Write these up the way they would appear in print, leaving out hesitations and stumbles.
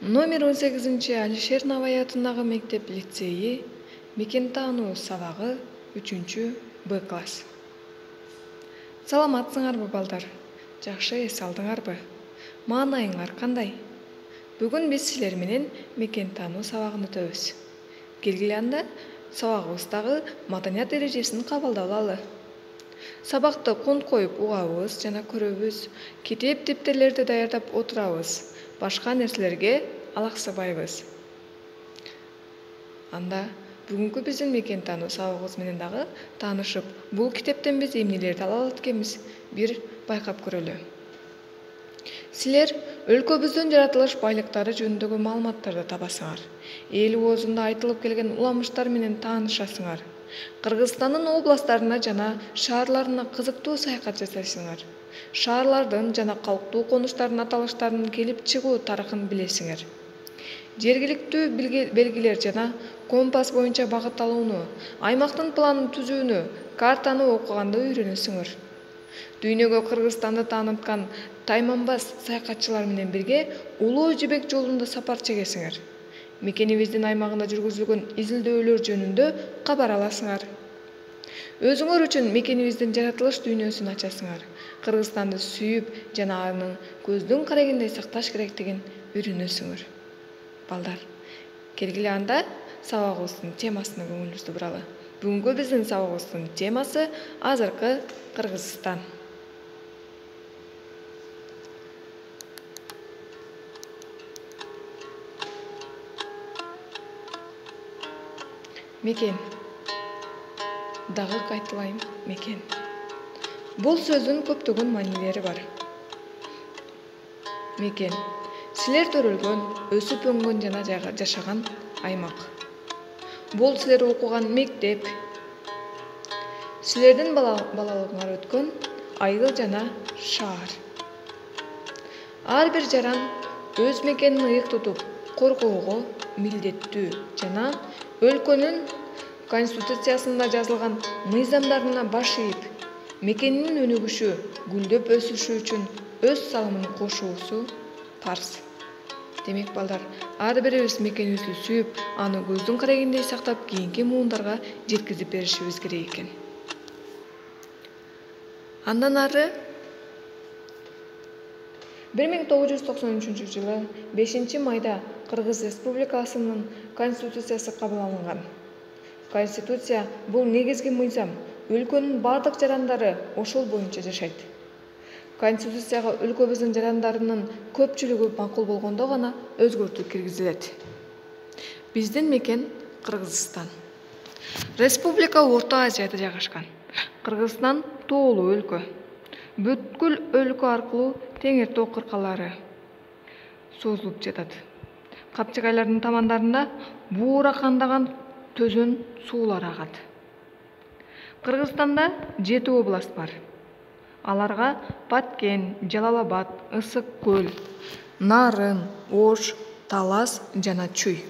Номер 18 Алишер Навай атындагы мектеп лицейи мекен таануу сабагы 3-Б класс. Саламатсыңарбы балдар? Жакшы эс алдыңарбы? Маанайыңар кандай? Бүгүн биз силер менен мекен таануу сабагын өтөбүз. Келгиле анда сабагыбыздагы маданият эрежесин кабылдап алалы. Сабакты кунт коюп угабыз жана көрөбүз, китеп дептерлерди даярдап отурабыз, башка нерселерге алаксыбайбыз. Анда бүгүнкү биздин мекен таануу сабагыбыз менен дагы таанышып, бул китептен биз эмнелерди ала алат экенбиз, бир байкап көрөлү. Силер өлкөбүздүн жаратылыш байлыктары жөнүндөгү маалыматтарды табасыңар. Эл оозунда айтылып келген уламыштар менен таанышасыңар. Кыргызстандын областтарына жана шаарларына кызыктуу саякат жасайсыңар. Шаарлардын жана калктуу конуштардын аталыштарынын келип чыгуу тарыхын билесиңер. Жергиликтүү белгилер жана компас боюнча багыт алууну, аймактын планын түзүүнү, картаны окуганды үйрөнөсүңөр. Дүйнөгө Кыргызстанды тааныткан тайманбас саякатчылар менен бирге Улуу Жибек жолунда сапар чегесиңер. Мекенибиздин аймагында жүргүзүлгөн изилдөөлөр жөнүндө кабар аласыңар. Өзүңөр үчүн мекенибиздин жаратылыш дүйнөсүн ачасыңар. Кыргызстанды сүйүп жана аны көздүн карегиндей сакташ керектигин үйрөнөсүңөр. Балдар, келгиле анда сабагыбыздын темасына көңүлүбүздү буралы. Бүгүнкү биздин сабагыбыздын темасы азыркы Кыргызстан. Мекен. Дагы кайталайм, мекен. Бул сөздүн көптөгөн маанилери бар. Мекен. Силер төрөлгөн, өсүп өнгөн жана жашаган аймак. Бул силер окуган мектеп. Силердин балалыгыңар өткөн айыл жана шаар. Ар бир жаран өз мекенин ыйык тутуп, коргоого милдеттүү жана өлкөнүн конституциясында жазылган мыйзамдарына баш ийип, мекенинин өнүгүшү, гүлдөп өсүшү үчүн өз салымын кошуусу парз. Демек балдар, ар бирибиз мекенибизди сүйүп, аны көздүн карегиндей сактап, кийинки муундарга жеткизип беришибиз керек экен. Андан ары 1993-жылы 5-майда Кыргыз Республикасынын Конституциясы кабыл алынган. Конституция бул негизги мыйзам, өлкөнүн бардык жарандары ошол боюнча жашайт. Конституцияга өлкөбүздүн жарандарынын көпчүлүгү макул болгондо гана өзгөртүү киргизилет. Биздин мекен Кыргызстан. Республика Орто Азияда жайгашкан. Кыргызстан тоолуу өлкө. Бүткүл өлкө аркылуу Теңир Тоо кыркалары созулуп жатат. Капчыгайлардын тамандарында буура кандаган төзөн суулар агат. Кыргызстанда 7 област бар. Аларга Баткен, Жалал-Абад, Ысык көл, Нарын, Ош, Талас жана Чүй.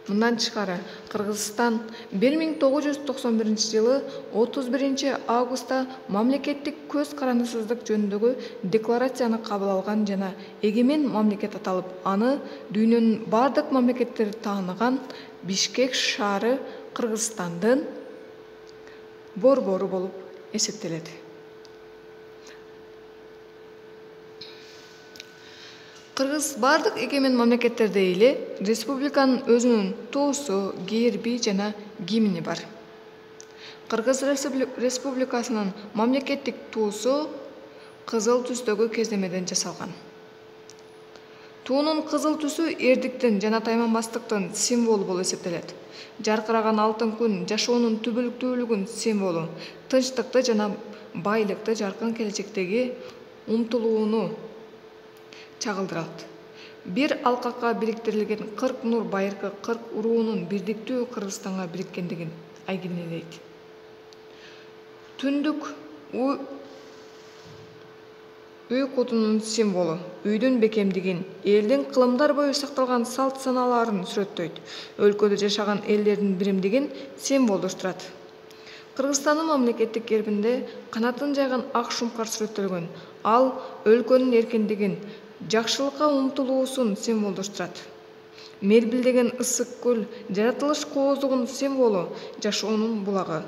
Мындан тышкары Кыргызстан 1991-жылы 31 августта мамлекеттик көз карандысыздык жөнүндөгү декларацияны кабыл алган жана эгемен мамлекет аталып, аны дүйнөнүн бардык мамлекеттери тааныган Бишкек шаары Кыргызстандын борбору болуп эсептелет. Кыргыз бардык эгемен мамлекеттерде эле республиканын өзүнүн туусу, герби жана гимни бар. Кыргыз Республикасынын мамлекеттик туусу кызыл түстөгү кездемеден жасалган. Туунун кызыл түсү эрдиктин жана тайманбастыктын символу болуп эсептелет. Жаркыраган алтын күн жашоонун түбөлүктүүлүгүнүн символу, тынчтыкты жана байлыкты, жаркын келечектеги умтулууну чагылдырат. Бир алкакка бириктирилген 40 нур байыркы 40 уруунун бирдиктүү Кыргызстанга бириткендигин айгинелейт. Түндүк үй кутунун символу, үйдүн бекемдигин, элдин кылымдар бою сакталган салт санааларын сүрөттөйт. Өлкөдө жашаган элдердин биримдигин символдоштурат. Кыргызстандын мамлекеттик гербинде канатын жайган ак шумкар сүрөттөлгөн. Ал өлкөнүн эркиндигин, жакшылыкка умтулуусун символдоштурат. Мелбилдеген ысык көл жаратылыш кооздугунун символу, жашоонун булагы.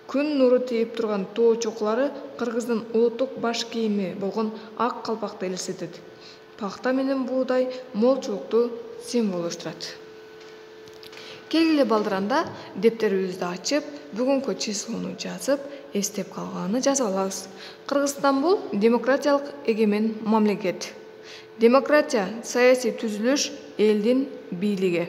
Күн нуру тийип турган тоо чокулары кыргыздын улуттук баш кийими болгон ак калпакты элестетет. Пахта менен буудай молчулукту символдоштурат. Келгиле балдыранда дептерибизди ачып, бүгүнкү числону жазып, эстеп калганын жазып алабыз. Кыргызстан бул демократиялык эгемен мамлекет. Демократия саясий түзүлүш элдин бийлиги.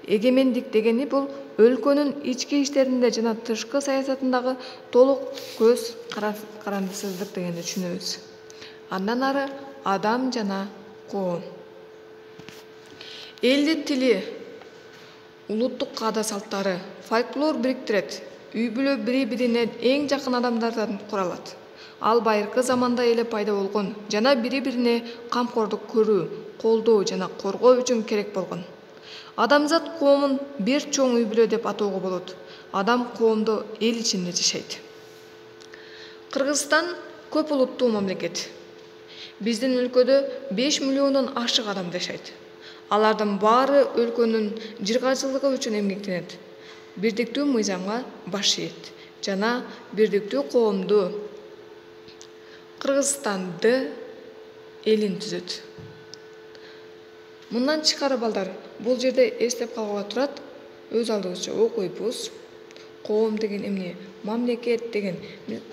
Эгемендик дегени бул өлкөнүн ички иштеринде жана тышкы саясатындагы толук көз карандысыздык дегенди түшүнөбүз. Андан ары адам жана коом. Элдин тили, улуттук каада салттары, фольклор бириктирет. Үй бүлө бири-бирине эң жакын адамдардан куралат. Ал байыркы заманда эле пайда болгон жана бири-бирине камкордук көрүү, колдоо жана коргоо үчүн керек болгон. Адамзат коомун бир чоң үй бүлө деп атоого болот. Адам коомдо эл ичинде жашайт. Кыргызстан көп улуттуу мамлекет. Биздин өлкөдө 5 миллиондон ашык адам жашайт. Алардын баары өлкөнүн жыргачылыгы үчүн эмгектенет. Бирдиктүү мыйзамга баш ийет жана бирдиктүү коомду, Кыргызстанды элин түзөт. Мындан тышкары балдар, бул жерде эстеп калууга турат, өз алдыбызча окуйбуз. Коом деген эмне? Мамлекет деген.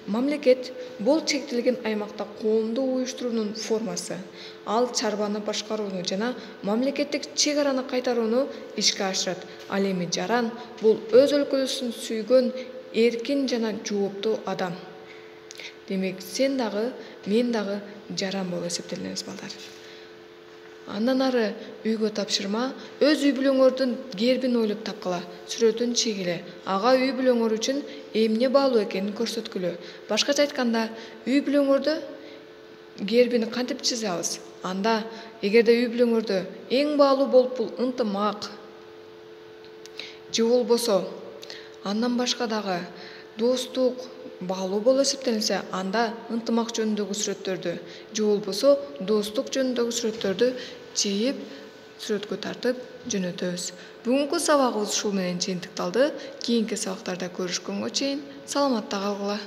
Мамлекет бул чектелген аймакта коомду уюштуруунун формасы. Ал чарбаны башкарууну жана мамлекеттик чек араны кайтарууну ишке ашырат. Ал эми жаран бул өз өлкөсүн сүйгөн эркин жана жооптуу адам. Демек, сен дагы, мен дагы жаран болуп эсептелебиз балдар. Андан ары үйгө тапшырма, өз үй бүлөңөрдүн гербин ойлоп тапкыла, сүрөтүн чегиле. Ага үй бүлөңөр үчүн эмне баалуу экенин көрсөткүлө. Башкача айтканда, үй бүлөңөрдө гербини кантип чызабыз? Анда, эгерде үй бүлөңөрдө эң баалуу болуп бул ынтымак, же болбосо, андан башка дагы достук баалуу болуп эсептелинсе, анда ынтымак жөнүндөгү сүрөттөрдү, же болбосо достук жөнүндөгү сүрөттөрдү чийип, сүрөткө тартып жөнөтөбүз. Бүгүнкү сабагыбыз ушул менен жыйынтыкталды. Кийинки сабактарда көрүшкөнгө чейин саламатта калгыла.